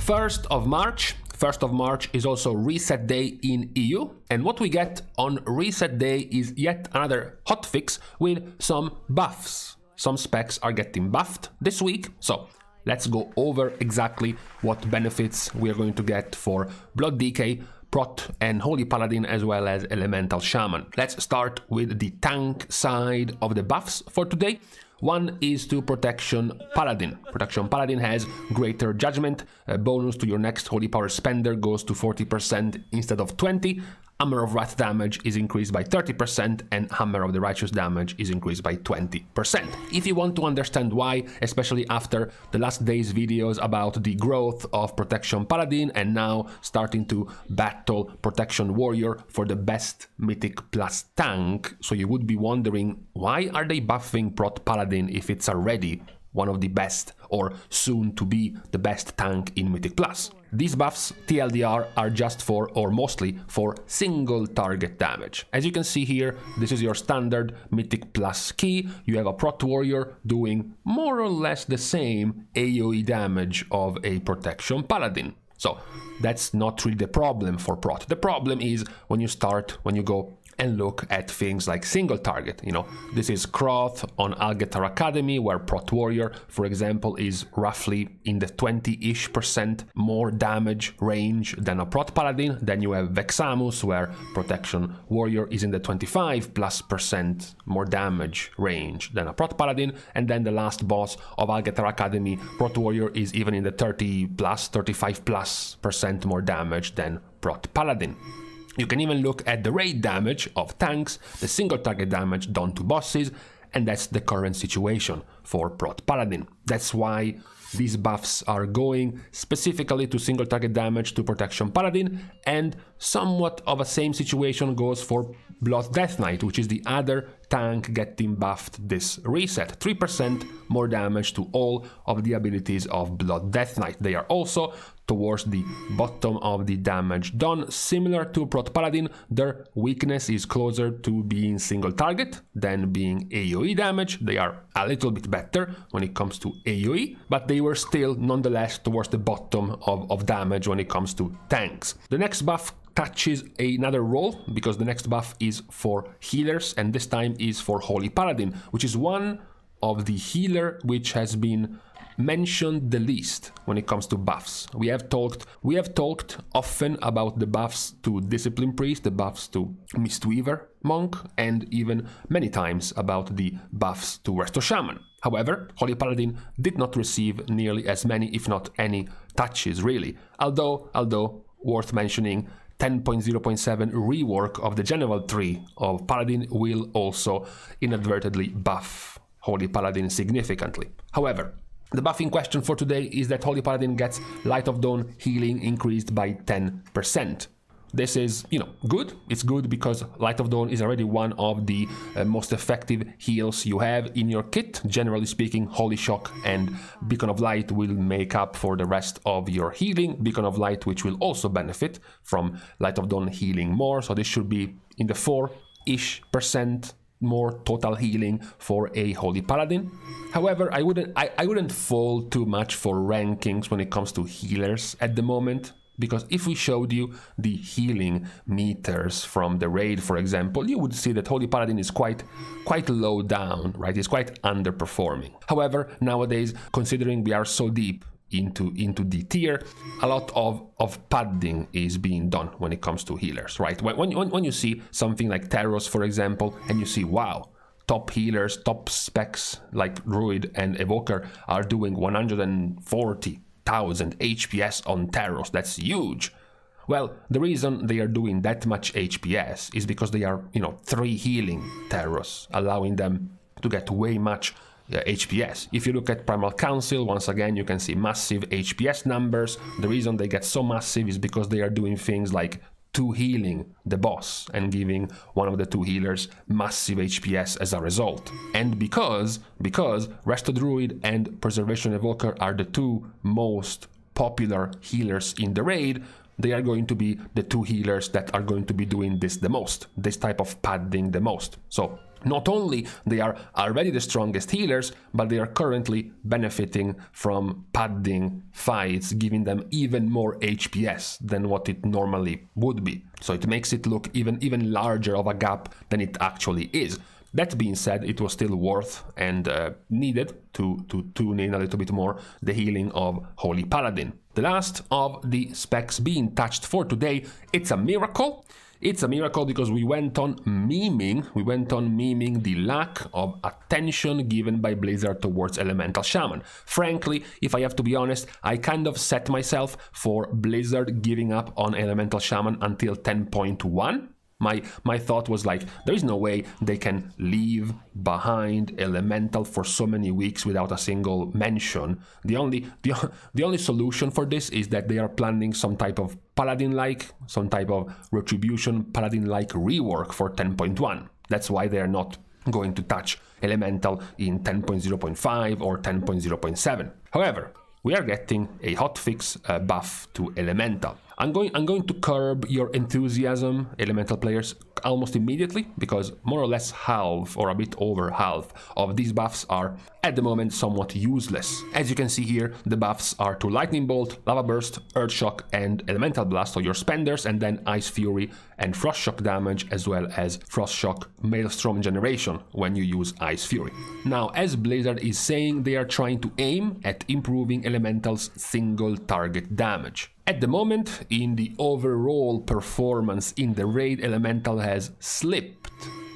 1st of March. 1st of March is also reset day in EU, and what we get on reset day is yet another hotfix with some buffs. Some specs are getting buffed this week, so let's go over exactly what benefits we are going to get for Blood DK, Prot and Holy Paladin, as well as Elemental Shaman. Let's start with the tank side of the buffs for today. One is to Protection Paladin. Protection Paladin has greater judgment, a bonus to your next holy power spender goes to 40% instead of 20%, Hammer of Wrath damage is increased by 30%, and Hammer of the Righteous damage is increased by 20%. If you want to understand why, especially after the last day's videos about the growth of Protection Paladin and now starting to battle Protection Warrior for the best Mythic Plus tank, so you would be wondering, why are they buffing Prot Paladin if it's already one of the best, or soon to be the best tank in Mythic Plus? These buffs, TLDR, are just for, or mostly for, single target damage. As you can see here, this is your standard Mythic Plus key. You have a Prot Warrior doing more or less the same AoE damage of a Protection Paladin. So that's not really the problem for Prot. The problem is when you go and look at things like single target. You know, this is Croth on Algetar Academy, where Prot Warrior, for example, is roughly in the 20-ish% more damage range than a Prot Paladin. Then you have Vexamus, where Protection Warrior is in the 25+% more damage range than a Prot Paladin. And then the last boss of Algetar Academy, Prot Warrior, is even in the 35+% more damage than Prot Paladin. You can even look at the raid damage of tanks, the single target damage done to bosses, and that's the current situation for Prot Paladin. That's why these buffs are going specifically to single target damage to Protection Paladin, and somewhat of a same situation goes for Blood Death Knight, which is the other tank getting buffed this reset. 3% more damage to all of the abilities of Blood Death Knight. They are also towards the bottom of the damage done. Similar to Prot Paladin, their weakness is closer to being single target than being AoE damage. They are a little bit better when it comes to AoE, but they were still nonetheless towards the bottom of damage when it comes to tanks. The next buff touches another role, because the next buff is for healers, and this time is for Holy Paladin, which is one of the healer which has been mentioned the least when it comes to buffs. We have talked often about the buffs to Discipline Priest, the buffs to Mistweaver Monk, and even many times about the buffs to Resto Shaman. However, Holy Paladin did not receive nearly as many, if not any, touches really. Although worth mentioning, 10.0.7 rework of the General tree of Paladin will also inadvertently buff Holy Paladin significantly. However, the buff in question for today is that Holy Paladin gets Light of Dawn healing increased by 10%. This is, good. It's good because Light of Dawn is already one of the most effective heals you have in your kit. Generally speaking, Holy Shock and Beacon of Light will make up for the rest of your healing. Beacon of Light, which will also benefit from Light of Dawn healing more. So this should be in the 4-ish% more total healing for a Holy Paladin. However, I wouldn't fall too much for rankings when it comes to healers at the moment, because if we showed you the healing meters from the raid, for example, you would see that Holy Paladin is quite low down, right? It's quite underperforming. However, nowadays, considering we are so deep into the tier, a lot of padding is being done when it comes to healers, right? When you see something like Taros, for example, and you see, wow, top healers, top specs like Druid and Evoker are doing 140,000 HPS on Taros, that's huge. Well, the reason they are doing that much HPS is because they are, 3 healing Taros, allowing them to get way much HPS. If you look at Primal Council, once again, you can see massive HPS numbers. The reason they get so massive is because they are doing things like 2 healing the boss and giving one of the 2 healers massive HPS as a result. And because Resto Druid and Preservation Evoker are the 2 most popular healers in the raid, they are going to be the 2 healers that are going to be doing this the most, this type of padding the most. So Not only they are already the strongest healers, but they are currently benefiting from padding fights, giving them even more HPS than what it normally would be. So it makes it look even larger of a gap than it actually is. That being said, it was still worth and needed to tune in a little bit more the healing of Holy Paladin. The last of the specs being touched for today, it's a miracle. It's a miracle because we went on memeing the lack of attention given by Blizzard towards Elemental Shaman. Frankly, if I have to be honest, I kind of set myself for Blizzard giving up on Elemental Shaman until 10.1. My thought was like, there is no way they can leave behind Elemental for so many weeks without a single mention. The only solution for this is that they are planning some type of Paladin-like, some type of Retribution Paladin-like rework for 10.1. That's why they are not going to touch Elemental in 10.0.5 or 10.0.7. However, we are getting a hotfix buff to Elemental. I'm going to curb your enthusiasm, Elemental players, almost immediately, because more or less half, or a bit over half, of these buffs are, at the moment, somewhat useless. As you can see here, the buffs are to Lightning Bolt, Lava Burst, Earth Shock, and Elemental Blast, so your spenders, and then Ice Fury and Frost Shock damage, as well as Frost Shock Maelstrom generation when you use Ice Fury. Now, as Blizzard is saying, they are trying to aim at improving Elemental's single target damage. At the moment, in the overall performance in the raid, Elemental has slipped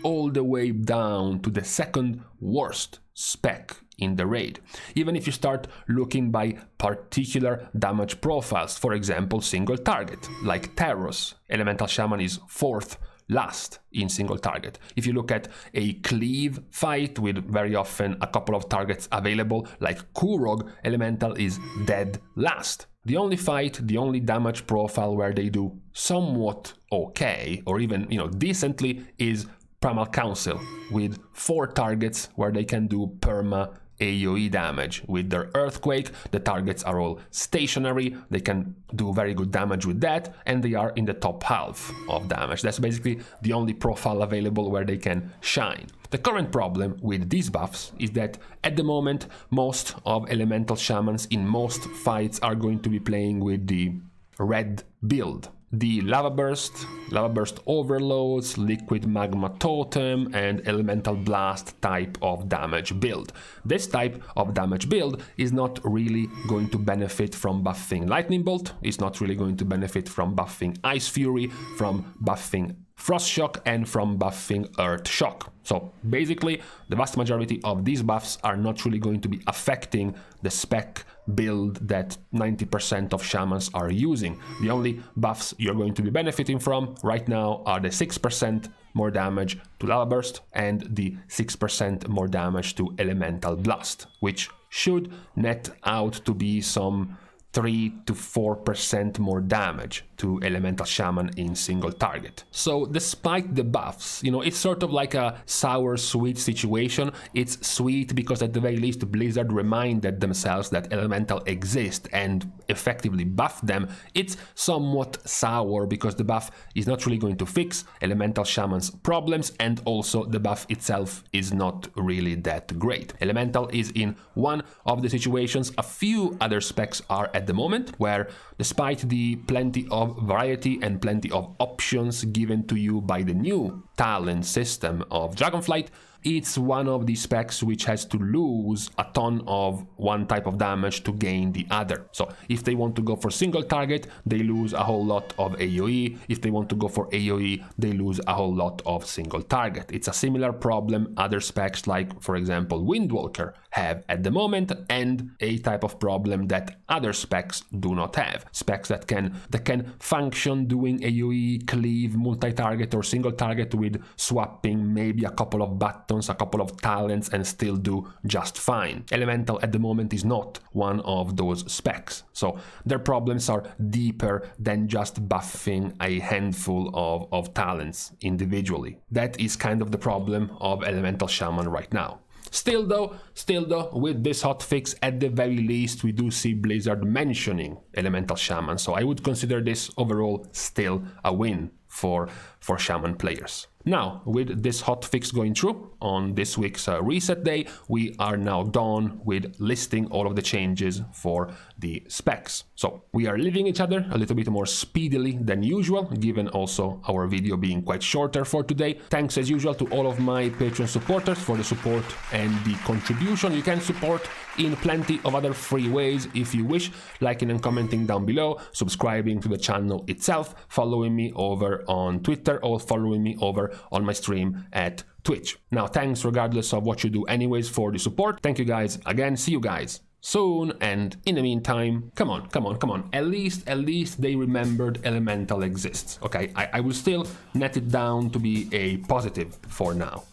all the way down to the second worst spec in the raid. Even if you start looking by particular damage profiles, for example, single target, like Taros, Elemental Shaman is 4th last in single target. If you look at a cleave fight with very often a couple of targets available, like Kurog, Elemental is dead last. The only fight, the only damage profile where they do somewhat okay, or even, decently, is Primal Council, with 4 targets where they can do perma AoE damage. With their Earthquake, the targets are all stationary, they can do very good damage with that, and they are in the top half of damage. That's basically the only profile available where they can shine. The current problem with these buffs is that at the moment, most of Elemental Shamans in most fights are going to be playing with the red build. The Lava Burst Overloads, Liquid Magma Totem, and Elemental Blast type of damage build. This type of damage build is not really going to benefit from buffing Lightning Bolt, it's not really going to benefit from buffing Ice Fury, from buffing Frost Shock, and from buffing Earth Shock. So basically, the vast majority of these buffs are not really going to be affecting the spec build that 90% of shamans are using. The only buffs you're going to be benefiting from right now are the 6% more damage to Lava Burst and the 6% more damage to Elemental Blast, which should net out to be some 3 to 4% more damage to Elemental Shaman in single target. So despite the buffs, it's sort of like a sour-sweet situation. It's sweet because at the very least Blizzard reminded themselves that Elemental exist and effectively buffed them. It's somewhat sour because the buff is not really going to fix Elemental Shaman's problems, and also the buff itself is not really that great. Elemental is in one of the situations a few other specs are at the moment, where despite the plenty of variety and plenty of options given to you by the new talent system of Dragonflight, it's one of the specs which has to lose a ton of one type of damage to gain the other. So if they want to go for single target, they lose a whole lot of AoE. If they want to go for AoE, they lose a whole lot of single target. It's a similar problem other specs like, for example, Windwalker have at the moment, and a type of problem that other specs do not have. Specs that can function doing AoE, cleave, multi-target or single target with swapping maybe a couple of buttons, a couple of talents, and still do just fine. Elemental at the moment is not one of those specs, so their problems are deeper than just buffing a handful of talents individually. That is kind of the problem of Elemental Shaman right now. Still though, with this hotfix, at the very least, we do see Blizzard mentioning Elemental Shaman, so I would consider this overall still a win for Shaman players. Now, with this hotfix going through on this week's reset day, we are now done with listing all of the changes for the specs. So we are leaving each other a little bit more speedily than usual, given also our video being quite shorter for today. Thanks as usual to all of my Patreon supporters for the support and the contribution. You can support in plenty of other free ways if you wish, liking and commenting down below, subscribing to the channel itself, following me over on Twitter, or following me over on my stream at Twitch. Now, thanks regardless of what you do anyways for the support. Thank you guys again. See you guys soon, and in the meantime, come on, at least they remembered Elemental exists. Okay, I will still net it down to be a positive for now.